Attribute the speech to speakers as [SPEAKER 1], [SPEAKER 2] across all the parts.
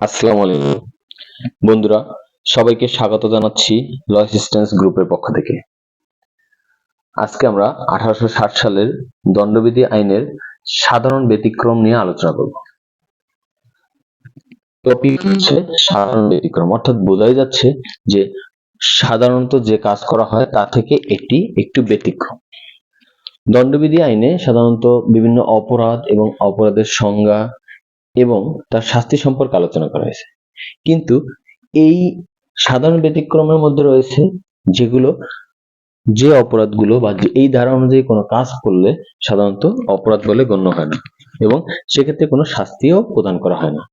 [SPEAKER 1] আসসালামু আলাইকুম বন্ধুরা, সবাইকে স্বাগত জানাচ্ছি ল অ্যাসিস্ট্যান্স গ্রুপের পক্ষ থেকে। আজকে আমরা 1860 সালের দণ্ডবিধি আইনের সাধারণ ব্যতিক্রম নিয়ে আলোচনা করব। টপিক হচ্ছে সাধারণ ব্যতিক্রম, অর্থাৎ বোঝাই যাচ্ছে যে সাধারণত যে কাজ করা হয় তা থেকে এটি একটু ব্যতিক্রম। দণ্ডবিধি আইনে সাধারণত বিভিন্ন অপরাধ এবং অপরাধের সংজ্ঞা এবং তার শাস্তি সম্পর্কে আলোচনা করা হয়েছে, কিন্তু এই সাধারণ ব্যতিক্রমের মধ্যে রয়েছে যেগুলো যে অপরাধগুলো বা এই ধারা অনুযায়ী কোনো কাজ করলে সাধারণত অপরাধ বলে গণ্য হয় না এবং সেক্ষেত্রে কোনো শাস্তিও প্রদান করা হয় না।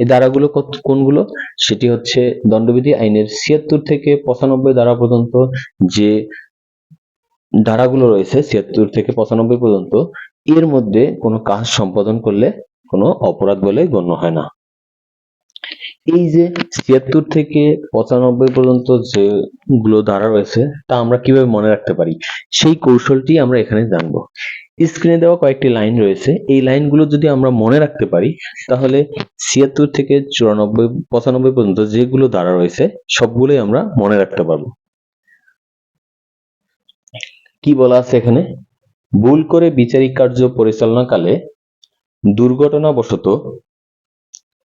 [SPEAKER 1] এই ধারাগুলো কোনগুলো? সেটি হচ্ছে দণ্ডবিধি আইনের ৭৬ থেকে ৯৫ ধারা পর্যন্ত যে ধারাগুলো রয়েছে, ৭৬ থেকে ৯৫ পর্যন্ত, এর মধ্যে কোনো কাজ সম্পাদন করলে কোনো অপরাধ বলে গণ্য হয় না। এই যে ৭৬ থেকে ৯৫ পর্যন্ত যেগুলো ধারা রয়েছে তা আমরা কিভাবে মনে রাখতে পারি সেই কৌশলটি আমরা এখানে জানবো। স্ক্রিনে দেওয়া কয়েকটি লাইন রয়েছে, এই লাইনগুলো যদি আমরা মনে রাখতে পারি তাহলে ৭৬ থেকে ৯৫ পর্যন্ত যেগুলো ধারা রয়েছে সবগুলোই আমরা মনে রাখতে পারবো। কি বলা আছে এখানে? ভুল করে বিচারিক কার্য পরিচালনাকালে দুর্ঘটনাবশত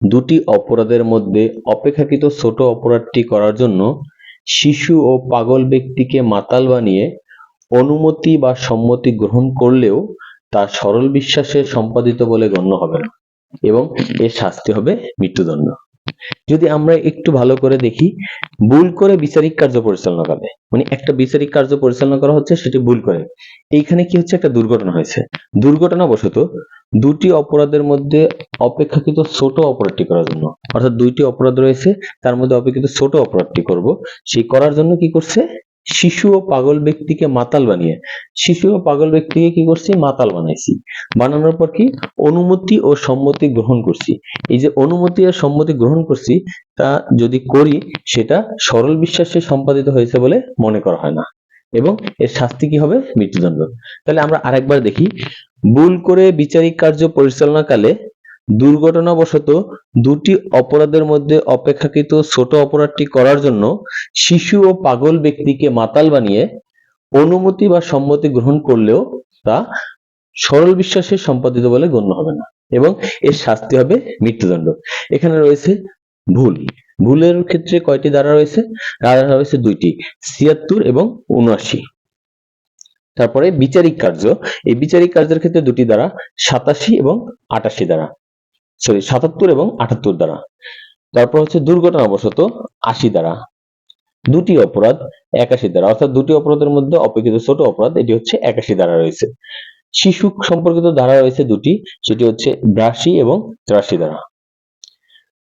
[SPEAKER 1] দুটি অপরাধের মধ্যে অপেক্ষাকৃত ছোট অপরাধটি করার জন্য শিশু ও পাগল ব্যক্তিকে মাতাল বানিয়ে অনুমতি বা সম্মতি গ্রহণ করলেও তা সরল বিশ্বাসে সম্পাদিত বলে গণ্য হবে না এবং এর শাস্তি হবে মৃত্যুদণ্ড। যদি আমরা একটু ভালো করে দেখি, ভুল করে বিচারিক কার্য পরিচালনা করে, মানে একটা বিচারিক কার্য পরিচালনা করা হচ্ছে, সেটি ভুল করে। এইখানে কি হচ্ছে? একটা দুর্ঘটনা হয়েছে, দুর্ঘটনাবশত দুটি অপরাধের মধ্যে অপেক্ষাকৃত ছোট অপরাধটি করার জন্য, অর্থাৎ দুইটি অপরাধ রয়েছে তার মধ্যে অপেক্ষাকৃত ছোট অপরাধটি করব, সেই করার জন্য কি করছে? শিশু ও পাগল ব্যক্তিকে মাতাল বানিয়ে, শিশু ও পাগল ব্যক্তিকে কি করছি? মাতাল বানাইছি। বানানোর পর কি? অনুমতি ও সম্মতি গ্রহণ করছি। এই যে অনুমতি আর সম্মতি গ্রহণ করছি, তা যদি করি সেটা সরল বিশ্বাসে সম্পাদিত হয়েছে বলে মনে করা হয় না এবং এর শাস্তি কি হবে? মৃত্যুদণ্ড। তাহলে আমরা আরেকবার দেখি, ভুল করে বিচারিক কার্য পরিচালনাকালে দুর্ঘটনাবশত দুটি অপরাধের মধ্যে অপেক্ষাকৃত ছোট অপরাধটি করার জন্য শিশু ও পাগল ব্যক্তিকে মাতাল বানিয়ে অনুমতি বা সম্মতি গ্রহণ করলেও তা সরল বিশ্বাসে সম্পাদিত বলে গণ্য হবে না এবং এর শাস্তি হবে মৃত্যুদণ্ড। এখানে রয়েছে ভুল। ভুলের ক্ষেত্রে কয়টি ধারা রয়েছে? ধারা রয়েছে দুইটি, ৭৬ এবং ৭৯। তারপরে বিচারিক কার্য, এই বিচারিক কার্যের ক্ষেত্রে দুটি ধারা, ৮৭ এবং ৮৮ ধারা, ৭৭ এবং ৭৮ ধারা। তারপর হচ্ছে দুর্ঘটনাবশত ৮০ ধারা, দুটি অপরাধ ৮১ ধারা, অর্থাৎ দুটি অপরাধের মধ্যে অপেক্ষিত ছোট অপরাধ, এটি হচ্ছে ৮১ ধারা রয়েছে। শিশু সম্পর্কিত ধারা রয়েছে দুটি, সেটি হচ্ছে ৮২ এবং ৮৩ ধারা।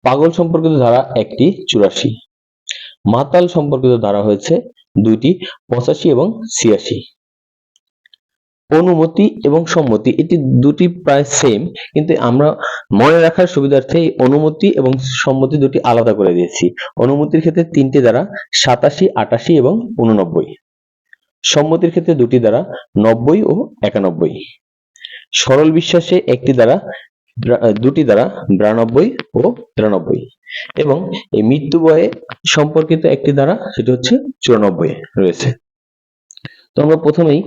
[SPEAKER 1] পাগল সম্পর্কিত ধারা একটি, ৮৪। মাতাল সম্পর্কিত ধারা হয়েছে দুইটি, ৮৫ এবং ৮৬। অনুমতি এবং সম্মতি, এটি দুটি প্রায় সেম, কিন্তু আমরা মনে রাখার সুবিধার্থে অনুমতি এবং সম্মতি দুটি আলাদা করে দিয়েছি। অনুমতির ক্ষেত্রে তিনটি ধারা, ৮৭, ৮৮ এবং ৮৯। সম্মতির ক্ষেত্রে দুটি ধারা, ৯০ ও ৯১। সরল বিশ্বাসে একটি ধারা, দুটি ধারা, ৯২ ও ৯৩। এবং এই মৃত্যু ভয়ে সম্পর্কিত একটি ধারা, সেটি হচ্ছে ৯৪ রয়েছে। তো আমরা প্রথমেই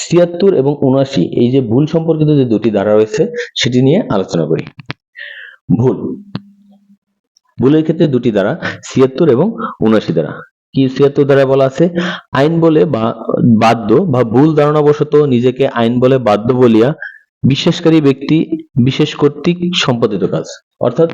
[SPEAKER 1] ৭৬ এবং ৭৯, এই যে ভুল সম্পর্কিত যে দুটি ধারা রয়েছে সেটি নিয়ে আলোচনা করি। ভুল, ভুলের ক্ষেত্রে দুটি ধারা, ৭৬ এবং ৭৯ ধারা। কি ৭৬ ধারা বলা আছে? আইন বলে বা বাধ্য বা ভুল ধারণাবশত নিজেকে আইন বলে বাধ্য বলিয়া বিশ্বাসকারী ব্যক্তি বিশেষ কর্তৃক সম্পাদিত কাজ। অর্থাৎ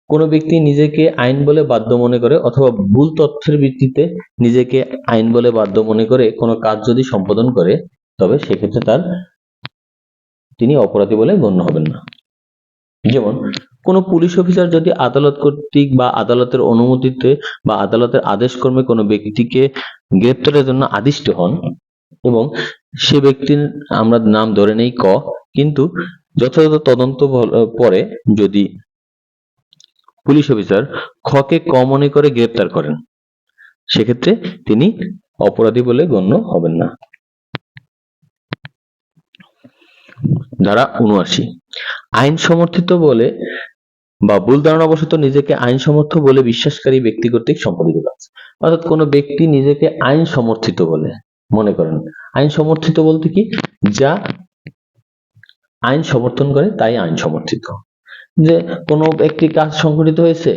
[SPEAKER 1] কোন ব্যক্তি নিজেকে আইন বলে বাধ্য মনে করে অথবা ভুল তথ্যের ভিত্তিতে নিজেকে আইন বলে বাধ্য মনে করে কোনো কাজ যদি সম্পাদন করে, তবে সেক্ষেত্রে তিনি অপরাধী বলে গণ্য হবেন না। যেমন কোনো পুলিশ অফিসার যদি আদালত কর্তৃক বা আদালতের অনুমতিতে বা আদালতের আদেশ ক্রমে কোনো ব্যক্তিকে গ্রেপ্তারের জন্য আদিষ্ট হন এবং সে ব্যক্তির আমরা নাম ধরে নেই ক, কিন্তু যথাযথ তদন্ত পরে যদি পুলিশ অফিসার খকে ক মনে করে গ্রেপ্তার করেন, সেক্ষেত্রে তিনি অপরাধী বলে গণ্য হবেন না। ধারা ৭৯, আইন সমর্থিত বলে বা ভুল ধারণাবশত নিজেকে আইন সমর্থ বলে বিশ্বাসকারী ব্যক্তি কর্তৃক সম্পাদিত কাজ। অর্থাৎ কোনো ব্যক্তি নিজেকে আইন সমর্থিত বলে মনে করেন। আইন সমর্থিত বলতে কি, যা আইন সমর্থন করে তাই আইন সমর্থিত। যে কোনো একটি কাজ সংঘটিত হয়েছে,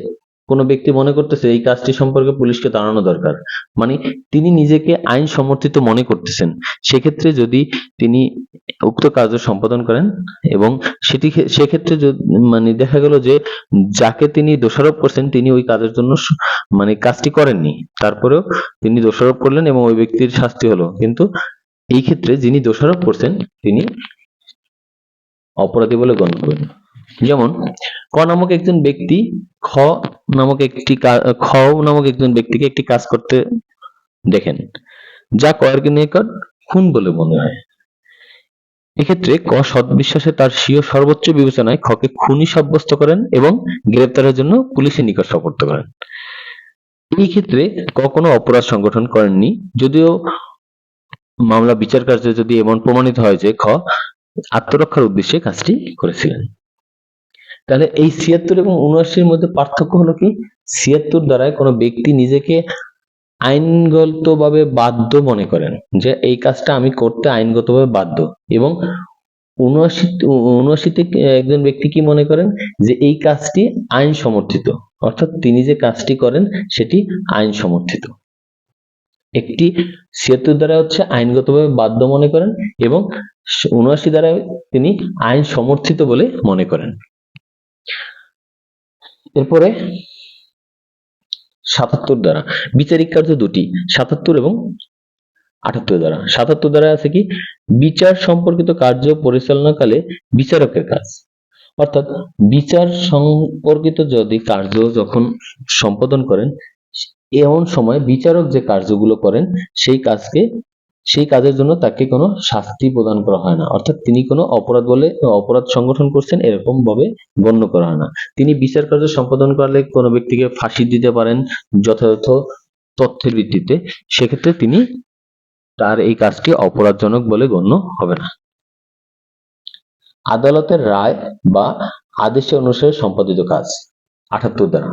[SPEAKER 1] কোনো ব্যক্তি মনে করতেছে এই কাজটি সম্পর্কে পুলিশকে জানানো দরকার, মানে তিনি নিজেকে আইন সমর্থিত মনে করতেছেন। সেক্ষেত্রে যদি তিনি উক্ত কার্য সম্পাদন করেন এবং সেক্ষেত্রে মানে দেখা গেল যে যাকে তিনি দোষারোপ করছেন তিনি ওই কাজের জন্য মানে কাজটি করেননি, তারপরেও তিনি দোষারোপ করলেন এবং ওই ব্যক্তির শাস্তি হলো, কিন্তু এই ক্ষেত্রে যিনি দোষারোপ করছেন তিনি অপরাধী বলে গণ্য করেন। যেমন ক নামক একজন ব্যক্তি খ নামক একজন ব্যক্তিকে একটি কাজ করতে দেখেন যা কয়ের নিকট খুন বলে মনে হয়। এক্ষেত্রে ক সৎবিশ্বাসে তার স্বীয় সর্বোচ্চ বিবেচনায় খকে খুনি সাব্যস্ত করেন এবং গ্রেপ্তারের জন্য পুলিশের নিকট সোপর্দ করেন। এই ক্ষেত্রে ক কোনো অপরাধ সংগঠন করেননি, যদিও মামলা বিচার কার্যে যদি এমন প্রমাণিত হয় যে খ আত্মরক্ষার উদ্দেশ্যে কাজটি করেছিলেন। তাহলে এই ৭৬ এবং ৭৯-র মধ্যে পার্থক্য হলো কি, ৭৬ দ্বারায় কোনো ব্যক্তি নিজেকে আইনগতভাবে বাধ্য মনে করেন যে এই কাজটা আমি করতে আইনগতভাবে বাধ্য, এবং ৭৯-তে একজন ব্যক্তি কি মনে করেন যে এই কাজটি আইন সমর্থিত, অর্থাৎ তিনি যে কাজটি করেন সেটি আইন সমর্থিত। একটি ৭৬ দ্বারা হচ্ছে আইনগতভাবে বাধ্য মনে করেন এবং ৭৯ দ্বারা তিনি আইন সমর্থিত বলে মনে করেন। এরপরে ৭৭ দ্বারা বিচারিক কার্য দুটি, ৭৭ এবং ৭৮ দ্বারা। ৭৭ দ্বারা আছে কি, বিচার সম্পর্কিত কার্য পরিচালনাকালে বিচারকের কাজ, অর্থাৎ বিচার সম্পর্কিত যদি কার্য যখন সম্পাদন করেন এমন সময় বিচারক যে কার্যগুলো করেন সেই কাজের জন্য তাকে কোনো শাস্তি প্রদান করা হয় না, অর্থাৎ তিনি কোনো অপরাধ সংগঠন করছেন এরকম ভাবে গণ্য করা হয় না। তিনি বিচার কার্য সম্পাদন করলে কোনো ব্যক্তিকে ফাঁসি দিতে পারেন যথাযথ তথ্যের ভিত্তিতে, সেক্ষেত্রে তিনি তার এই কাজটি অপরাধজনক বলে গণ্য হবে না। আদালতের রায় বা আদেশে অনুসারে সম্পাদিত কাজ ৭৮ দ্বারা।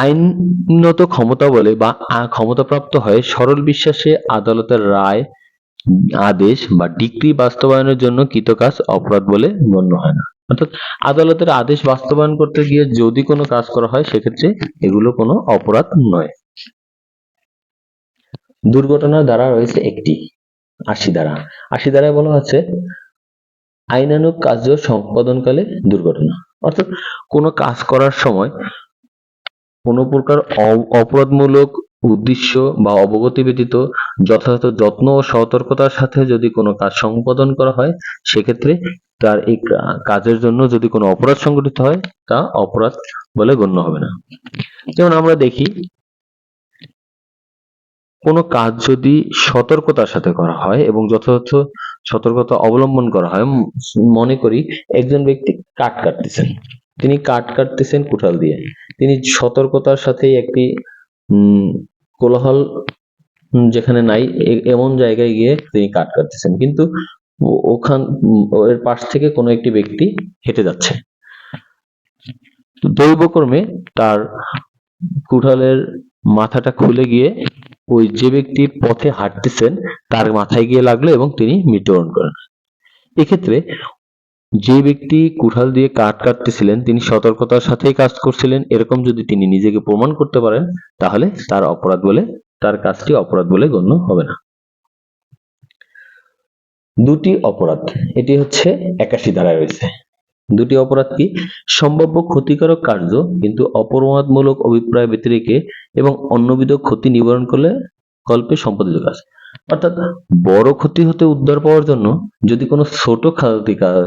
[SPEAKER 1] আইনত ক্ষমতা বলে বা ক্ষমতাপ্রাপ্ত হয়ে সরল বিশ্বাসে আদালতের রায়, আদেশ বা ডিক্রি বাস্তবায়নের জন্য কৃত কাজ অপরাধ বলে গণ্য হয় না। অর্থাৎ আদালতের আদেশ বাস্তবায়ন করতে গিয়ে যদি কোনো কাজ করা হয় সেক্ষেত্রে এগুলো কোনো অপরাধ নয়। দুর্ঘটনার ধারা রয়েছে একটি, ৮০ ধারা। ৮০ ধারায় বলা হচ্ছে আইনানুগ কার্য সম্পাদনকালে দুর্ঘটনা, অর্থাৎ কোনো কাজ করার সময় কোনো প্রকার অপরাধমূলক উদ্দেশ্য বা অবগতি ব্যতীত যথাযথ যত্ন ও সতর্কতার সাথে যদি কোনো কাজ সম্পাদন করা হয় সেক্ষেত্রে তার এই কাজের জন্য যদি কোনো অপরাধ সংঘটিত হয় তা অপরাধ বলে গণ্য হবে না। যেমন আমরা দেখি কোনো কাজ যদি সতর্কতার সাথে করা হয় এবং যথাযথ সতর্কতা অবলম্বন করা হয়, মনে করি একজন ব্যক্তি কাঠ কাটতেছেন, তিনি কাঠ কাটতেছেন কুঠাল দিয়ে, তিনি সতর্কতার সাথে একটি কোলাহল যেখানে নাই এমন জায়গায় গিয়ে তিনি কাঠ কাটতেছেন, কিন্তু ওর পাশ থেকে কোনো একটি ব্যক্তি হেঁটে যাচ্ছে, দৈবক্রমে তার কুঠালের মাথাটা খুলে গিয়ে ওই যে ব্যক্তি পথে হাঁটতেছেন তার মাথায় গিয়ে লাগলো এবং তিনি মৃত্যুবরণ করেন। এক্ষেত্রে যে ব্যক্তি কুঠাল দিয়ে কাঠ কাটতেছিলেন তিনি সতর্কতার সাথেই কাজ করছিলেন এরকম যদি তিনি নিজেকে প্রমাণ করতে পারেন তাহলে তার কাজটি অপরাধ বলে গণ্য হবে না। দুটি অপরাধ, এটি হচ্ছে ৮১ ধারায় রয়েছে। দুটি অপরাধ কি, সম্ভাব্য ক্ষতিকারক কার্য কিন্তু অপরাধমূলক অভিপ্রায় ব্যতিরেকে এবং অন্যবিধ ক্ষতি নিবারণ করলে কল্পে সম্পাদিত কাজ, অর্থাৎ বড় ক্ষতি হতে উদ্ধার পাওয়ার জন্য যদি কোনো ছোট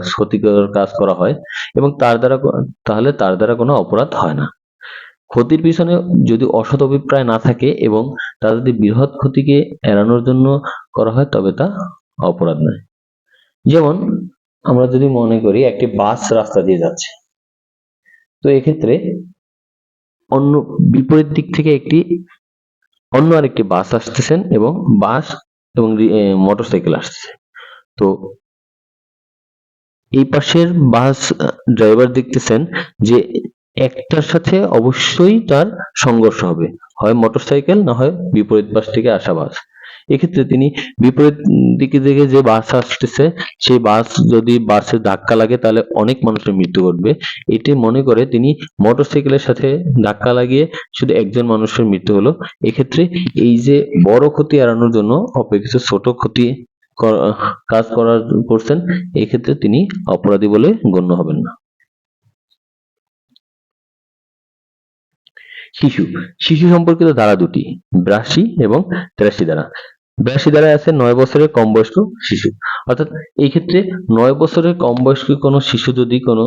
[SPEAKER 1] ক্ষতিকর কাজ করা হয় এবং তাহলে তার দ্বারা কোনো অপরাধ হয় না। ক্ষতির পিছনে যদি অসৎ অভিপ্রায় না থাকে এবং তা যদি বৃহৎ ক্ষতিকে এড়ানোর জন্য করা হয় তবে তা অপরাধ নয়। যেমন আমরা যদি মনে করি একটি বাস রাস্তা দিয়ে যাচ্ছে, তো এক্ষেত্রে অন্য বিপরীত দিক থেকে অন্য আরেকটি বাস আসতেছেন এবং মোটরসাইকেল আসছে, তো এই পাশের বাস ড্রাইভার দেখতেছেন যে একটার সাথে অবশ্যই তার সংঘর্ষ হবে, হয় মোটরসাইকেল না হয় বিপরীত পাশ থেকে আসা বাস। এক্ষেত্রে তিনি বিপরীত দিকে থেকে যে বাস আসতেছে সেই বাস যদি বাসে ধাক্কা লাগে তাহলে অনেক মানুষের মৃত্যু ঘটবে, এটি মনে করে তিনি মোটরসাইকেলের সাথে ধাক্কা লাগিয়ে শুধু একজন মানুষের মৃত্যু হলো। এক্ষেত্রে এই যে বড় ক্ষতি এড়ানোর জন্য অপেক্ষিত ছোট ক্ষতি কাজ করছেন, এক্ষেত্রে তিনি অপরাধী বলে গণ্য হবেন না। শিশু শিশু সম্পর্কিত ধারা দুটি, 82 এবং 83 ধারা। 82 ধারায় আছে 9 বছরের কম বয়স্ক শিশু, অর্থাৎ এই ক্ষেত্রে 9 বছরের কম বয়স্ক কোনো শিশু যদি কোনো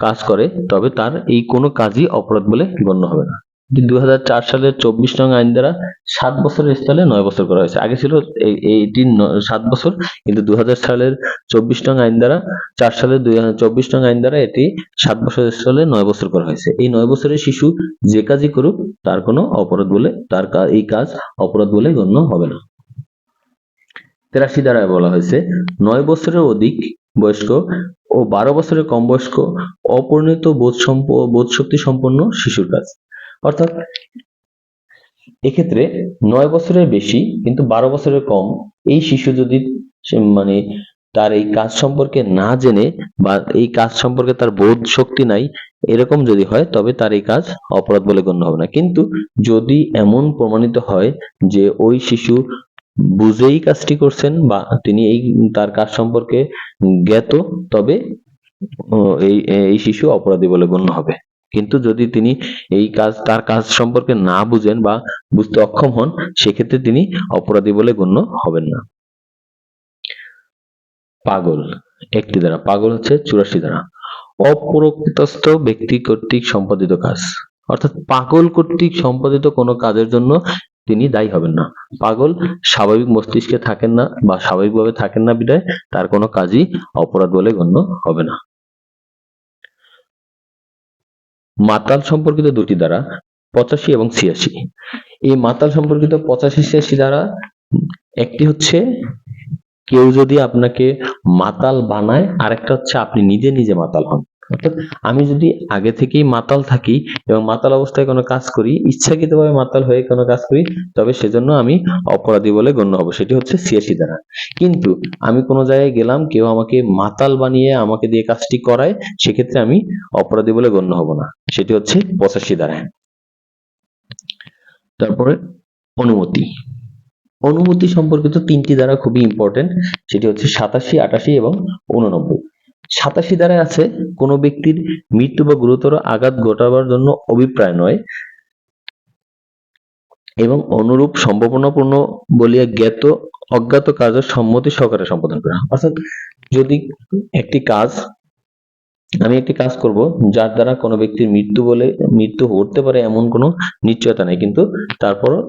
[SPEAKER 1] কাজ করে তবে তার এই কোনো কাজই অপরাধ বলে গণ্য হবে না। 2004 সালের 24 নং আইন দ্বারা 7 বছরের স্থলে 9 বছর করা হয়েছে। আগে ছিল এটি 7 বছর, কিন্তু 2000 সালের 24 নং আইন দ্বারা 4 সালের 24 নং আইন দ্বারা এটি 7 বছরের স্থলে 9 বছর করা হয়েছে। এই 9 বছরের শিশু যে কাজই করুক তার কোনো অপরাধ বলে এই কাজ অপরাধ বলে গণ্য হবে না। 83 ধারায় বলা হয়েছে 9 বছরের অধিক বয়স্ক ও 12 বছরের কম বয়স্ক অপরিণত বোধশক্তি সম্পন্ন শিশুর কাজ, অর্থাৎ এক্ষেত্রে 9 বছরের বেশি কিন্তু 12 বছরের কম এই শিশু যদি মানে তার এই কাজ সম্পর্কে না জেনে বা এই কাজ সম্পর্কে তার বোধ শক্তি নাই এরকম যদি হয় তবে তার এই কাজ অপরাধ বলে গণ্য হবে না। কিন্তু যদি এমন প্রমাণিত হয় যে ওই শিশু বুঝেই কাজটি করছেন বা তিনি তার কাজ সম্পর্কে জ্ঞাত, তবে এই শিশু অপরাধী বলে গণ্য হবে। কিন্তু যদি তিনি তার কাজ সম্পর্কে না বুঝেন বা বুঝতে অক্ষম হন সেক্ষেত্রে তিনি অপরাধী বলে গণ্য হবেন না। পাগল একটি ধারা, পাগল হচ্ছে 84 ধারা। অপ্রকৃতস্থ ব্যক্তি কর্তৃক সম্পাদিত কাজ, অর্থাৎ পাগল কর্তৃক সম্পাদিত কোনো কাজের জন্য তিনি দায়ী হবেন না। পাগল স্বাভাবিক মস্তিষ্কে থাকেন না বা স্বাভাবিকভাবে থাকেন না বিধায় তার কোনো কাজই অপরাধ বলে গণ্য হবে না। মাতাল সম্পর্কিত দুটি ধারা, 85 এবং 86। এই মাতাল সম্পর্কিত 85-86 ধারা, একটি হচ্ছে কেউ যদি আপনাকে মাতাল বানায়, আরেকটা হচ্ছে আপনি নিজে নিজে মাতাল হন। অর্থাৎ আমি যদি আগে থেকেই মাতাল থাকি এবং মাতাল অবস্থায় কোনো কাজ করি, ইচ্ছাকৃতভাবে মাতাল হয়ে কোনো কাজ করি, তবে সেজন্য আমি অপরাধী বলে গণ্য হব, সেটি হচ্ছে 86 ধারা। কিন্তু আমি কোনো জায়গায় গেলাম, কেউ আমাকে মাতাল বানিয়ে আমাকে দিয়ে কাজটি করায়, সেক্ষেত্রে আমি অপরাধী বলে গণ্য হব না, সেটি হচ্ছে 85 ধারা। তারপরে অনুমতি অনুমতি সম্পর্কিত 3টি ধারা খুবই ইম্পর্টেন্ট, সেটি হচ্ছে 87, 88 এবং 89। 87 ধারায় আছে কোনো ব্যক্তির মৃত্যু বা গুরুতর আঘাত ঘটাবার জন্য অভিপ্রায় নয় এবং অনুরূপ সম্ভাবনাপূর্ণ বলিয়া জ্ঞাত অজ্ঞাত কাজের সম্মতি সহকারে সম্পাদন করা। অর্থাৎ যদি আমি একটি কাজ করব যার দ্বারা কোনো ব্যক্তির মৃত্যু হতে পারে এমন কোনো নিশ্চয়তা নেই, কিন্তু তারপরও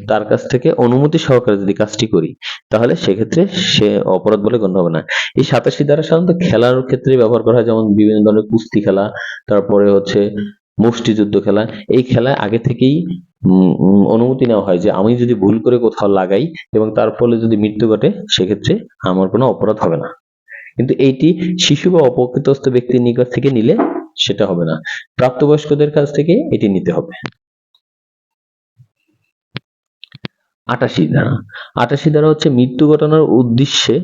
[SPEAKER 1] তার কাছ থেকে অনুমতি সহকারে যদি কাজটি করি তাহলে সেক্ষেত্রে সে অপরাধ বলে গণ্য হবে না। এই 87 ধারা সাধারণত খেলার ক্ষেত্রে ব্যবহার করা হয়, যেমন বিভিন্ন ধরনের কুস্তি খেলা, তারপরে হচ্ছে মুষ্টিযুদ্ধ খেলা। এই খেলায় আগে থেকেই অনুমতি নেওয়া হয় যে আমি যদি ভুল করে কোথাও লাগাই এবং তার ফলে যদি মৃত্যু ঘটে সেক্ষেত্রে আমার কোনো অপরাধ হবে না। কিন্তু এইটি শিশু বা অপকৃতস্থ ব্যক্তির নিকট থেকে নিলে সেটা হবে না, প্রাপ্তবয়স্কদের কাছ থেকে এটি নিতে হবে। 88 ধারা 88 ধারা হচ্ছে মৃত্যু ঘটানোর উদ্দেশ্যে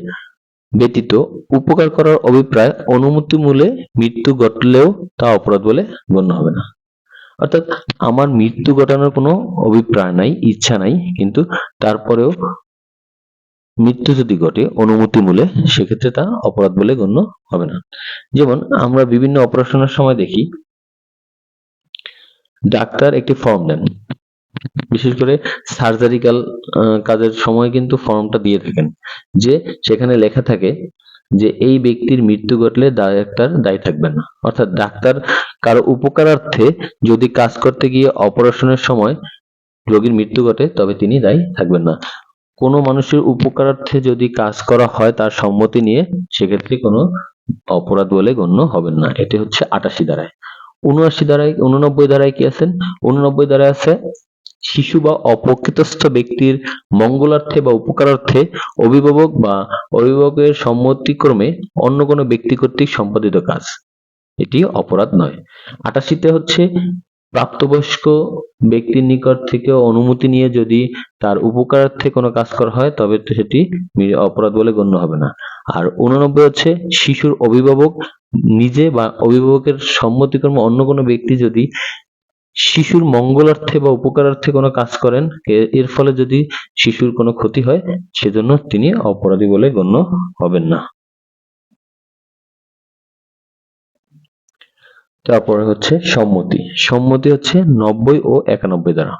[SPEAKER 1] ব্যতীত উপকার করার অভিপ্রায় অনুমতি মূলে মৃত্যু ঘটলেও তা অপরাধ বলে গণ্য হবে না। অর্থাৎ আমার মৃত্যু ঘটানোর কোনো অভিপ্রায় নাই, ইচ্ছা নাই, কিন্তু তারপরেও মৃত্যু যদি ঘটে অনুমতি মূলে সেক্ষেত্রে তা অপরাধ বলে গণ্য হবে না। যেমন আমরা বিভিন্ন অপারেশনের সময় দেখি ডাক্তার একটি ফর্ম দেন, বিশেষ করে সার্জারিক্যাল কাজের সময় কিন্তু ফর্মটা দিয়ে থাকেন, যে সেখানে লেখা থাকে যে এই ব্যক্তির মৃত্যু ঘটলে ডাক্তার দায়ী থাকবেন না। অর্থাৎ ডাক্তার কারো উপকারার্থে যদি কাজ করতে গিয়ে অপারেশনের সময় রোগীর মৃত্যু ঘটে তবে তিনি দায়ী থাকবেন না। কোনো মানুষের উপকারার্থে যদি কাজ করা হয় তার সম্মতি নিয়ে সেক্ষেত্রে কোনো অপরাধ বলে গণ্য হবেন না। এটি হচ্ছে 88 ধারায়। 89 ধারায় 89 ধারায় কি আছেন? 89 ধারায় আছে শিশু বা অপ্রকৃতস্থ ব্যক্তির মঙ্গলার্থে বা উপকারার্থে অভিভাবক বা অভিভাবকের সম্মতিক্রমে অন্য কোনো ব্যক্তি কর্তৃক সম্পাদিত কাজ, এটি অপরাধ নয়। ৮৮তে হচ্ছে প্রাপ্তবয়স্ক ব্যক্তির নিকট থেকে অনুমতি নিয়ে যদি তার উপকারার্থে কোনো কাজ করা হয় তবে সেটি অপরাধ বলে গণ্য হবে না। আর ৮৯ হচ্ছে শিশুর অভিভাবক নিজে বা অভিভাবকের সম্মতিক্রমে অন্য কোনো ব্যক্তি যদি শিশুর মঙ্গলার্থে বা উপকারার্থে কোনো কাজ করেন, এর ফলে যদি শিশুর কোনো ক্ষতি হয় সেজন্য তিনি অপরাধী বলে গণ্য হবেন না। তারপরে হচ্ছে সম্মতি। সম্মতি হচ্ছে ৯০ ও ৯১ দ্বারা।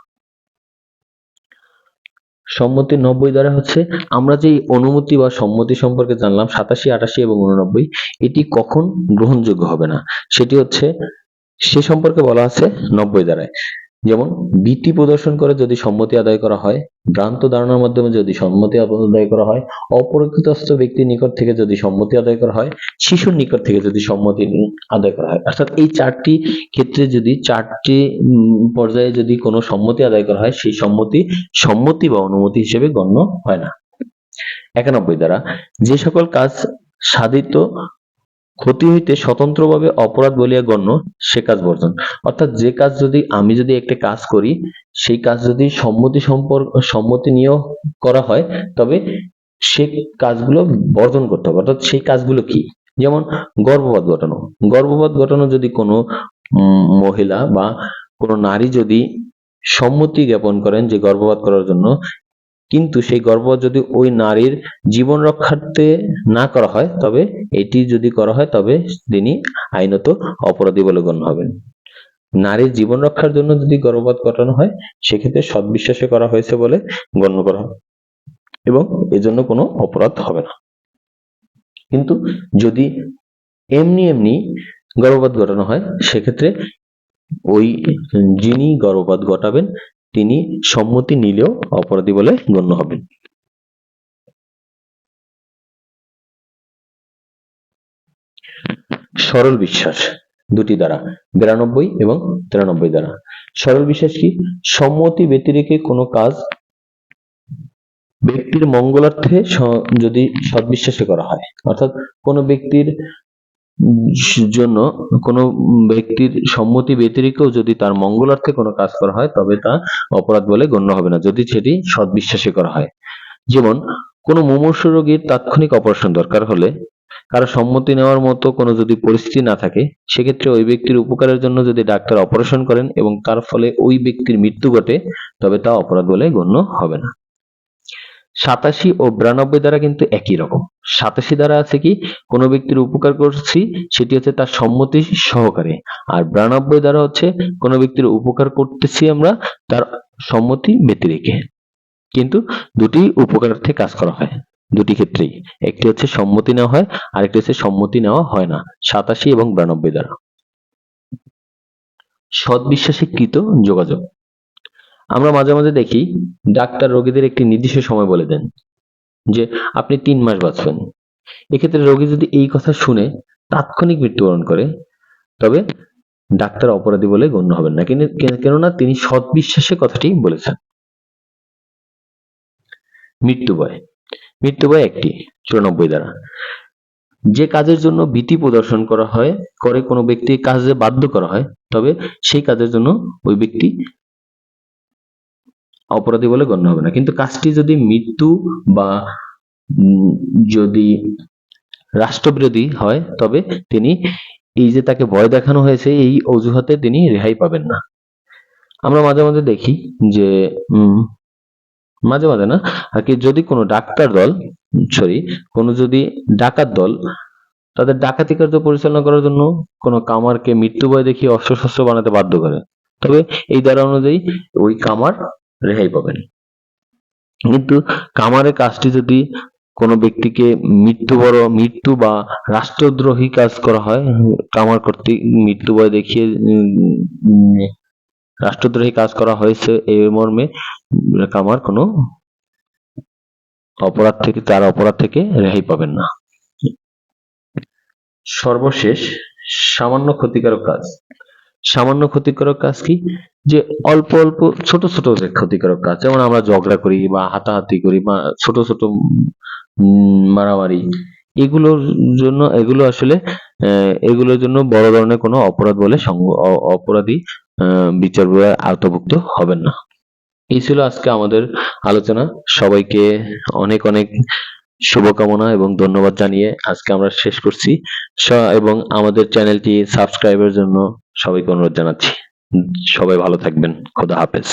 [SPEAKER 1] সম্মতি ৯০ দ্বারা হচ্ছে আমরা যে অনুমতি বা সম্মতি সম্পর্কে জানলাম ৮৭, ৮৮ এবং ৮৯, এটি কখন গ্রহণযোগ্য হবে না সেটি হচ্ছে সে সম্পর্কে বলা আছে ৯০ দ্বারায়। যেমন ভীতি প্রদর্শন করে যদি সম্মতি আদায় করা হয়, ভ্রান্ত ধারণার মাধ্যমে যদি সম্মতি আদায় করা হয়, অপরিচিতস্থ ব্যক্তির নিকট থেকে যদি সম্মতি আদায় করা হয়, শিশুর নিকট থেকে যদি সম্মতি আদায় করা হয়, অর্থাৎ এই চারটি ক্ষেত্রে যদি চারটি পর্যায়ে যদি কোনো সম্মতি আদায় করা হয় সেই সম্মতি বা অনুমতি হিসেবে গণ্য হয় না। ৯১ দ্বারা যে সকল কাজ সাধিত ক্ষতি হইতে স্বতন্ত্রভাবে অপরাধ বলিয়া গণ্য সে কাজ বর্জন। অর্থাৎ যে কাজ যদি আমি যদি একটা কাজ করি সেই কাজ যদি সম্মতি নিয়েও করা হয় তবে সে কাজগুলো বর্জন করতে হবে। অর্থাৎ সেই কাজগুলো কি? যেমন গর্ভপাত ঘটানো। গর্ভপাত ঘটানো যদি কোনো মহিলা বা কোনো নারী যদি সম্মতি জ্ঞাপন করেন যে গর্ভপাত করার জন্য, কিন্তু সেই গর্ভপাত যদি ওই নারীর জীবন রক্ষার্থে না করা হয় তবে এটি যদি করা হয় তবে তিনি আইনত অপরাধী বলে গণ্য হবেন। নারীর জীবন রক্ষার জন্য যদি গর্ভপাত ঘটানো হয় সেক্ষেত্রে সদ্বিশ্বাসে করা হয়েছে বলে গণ্য করা হবে এবং এজন্য কোনো অপরাধ হবে না। কিন্তু যদি এমনি গর্ভপাত ঘটানো হয় সেক্ষেত্রে ওই যিনি গর্ভপাত ঘটাবেন তিনি সম্মতি নিলেও অপরাধী বলে গণ্য হবেন। সরল বিশ্বাস দুটি দ্বারা ৯২ এবং ৯৩ দ্বারা। সরল বিশ্বাস কি? সম্মতি ব্যতিরেকে কোনো কাজ ব্যক্তির মঙ্গলার্থে যদি সদ্বিশ্বাসে করা হয়, অর্থাৎ কোনো ব্যক্তির জন্য কোনো ব্যক্তির সম্মতি ব্যতিরেকেও যদি তার মঙ্গলার্থে কোনো কাজ করা হয় তবে তা অপরাধ বলে গণ্য হবে না যদি সেটি সদ্বিশ্বাসে করা হয়। যেমন কোনো মুমূর্ষু রোগীর তাৎক্ষণিক অপারেশন দরকার হলে কারো সম্মতি নেওয়ার মতো কোনো যদি পরিস্থিতি না থাকে সেক্ষেত্রে ওই ব্যক্তির উপকারের জন্য যদি ডাক্তার অপারেশন করেন এবং তার ফলে ওই ব্যক্তির মৃত্যু ঘটে তবে তা অপরাধ বলে গণ্য হবে না। ৮৭ ও ৯২ দ্বারা কিন্তু একই রকম। ৮৭ দ্বারা আছে কি? কোনো ব্যক্তির উপকার করছি সেটি হচ্ছে তার সম্মতি সহকারে, আর ৯২ দ্বারা হচ্ছে কোনো ব্যক্তির উপকার করতেছি আমরা তার সম্মতি ব্যতিরেকে, কিন্তু দুটি উপকারার্থে কাজ করা হয় দুটি ক্ষেত্রেই। একটি হচ্ছে সম্মতি নেওয়া হয় আরেকটি হচ্ছে সম্মতি নেওয়া হয় না ৮৭ এবং ৯২ দ্বারা। সদ্বিশ্বাসে কৃত যোগাযোগ। আমরা মাঝে মাঝে দেখি ডাক্তার রোগীদের একটি নির্দিষ্ট সময় বলে দেন যে আপনি ৩ মাস বাঁচবেন। এক্ষেত্রে রোগী যদি এই কথা শুনে তাৎক্ষণিক মৃত্যুবরণ করে তবে ডাক্তার অপরাধী বলে গণ্য হবেন না, কেননা তিনি সদ্বিশ্বাসে কথাটি বলেছেন। মৃত্যুভয় একটি ৯৪ দ্বারা। যে কাজের জন্য ভীতি প্রদর্শন করা হয় করে কোনো ব্যক্তি কাজে বাধ্য করা হয় তবে সেই কাজের জন্য ওই ব্যক্তি অপরাধী বলে গণ্য হবে না, কিন্তু কাজটি যদি মৃত্যু বা যদি রাষ্ট্রবিরোধী হয় তবে তিনি এই যে তাকে ভয় দেখানো হয়েছে এই অজুহাতে তিনি রেহাই পাবেন না। আমরা মাঝে মাঝে দেখি যে মাঝে মাঝে না আর কি, যদি কোনো কোনো যদি ডাকাত দল তাদের ডাকাতি কার্য পরিচালনা করার জন্য কোনো কামারকে মৃত্যু ভয় দেখিয়ে অস্ত্রশস্ত্র বানাতে বাধ্য করে তবে এই ধারা অনুযায়ী ওই কামার রেহাই পাবেন। কিন্তু কামারের কাজটি যদি কোনো ব্যক্তিকে মৃত্যু বা রাষ্ট্রদ্রোহী কাজ করা হয়, কামার কর্তৃক মৃত্যু ভয় দেখিয়ে রাষ্ট্রদ্রোহী কাজ করা হয়েছে এই মর্মে কামার কোনো অপরাধ থেকে রেহাই পাবেন না। সর্বশেষ সামান্য ক্ষতিকারক কাজ। সামান্য ক্ষতিকারক কাজ কি? যে অল্প অল্প ছোট ছোট যে ক্ষতিকারক কাজ, যেমন আমরা ঝগড়া করি বা হাতাহাতি করি বা ছোট ছোট মারামারি, এগুলো আসলে এগুলোর জন্য বড় ধরনের কোনো অপরাধ বলে অপরাধী বিচার বিভাগের আওতাভুক্ত হবেন না। এই ছিল আজকে আমাদের আলোচনা। সবাইকে অনেক অনেক শুভকামনা এবং ধন্যবাদ জানিয়ে আজকে আমরা শেষ করছি। এবং আমাদের চ্যানেলটি সাবস্ক্রাইবের জন্য সবাইকে অনুরোধ জানাচ্ছি। সবাই ভালো থাকবেন। খোদা হাফেজ।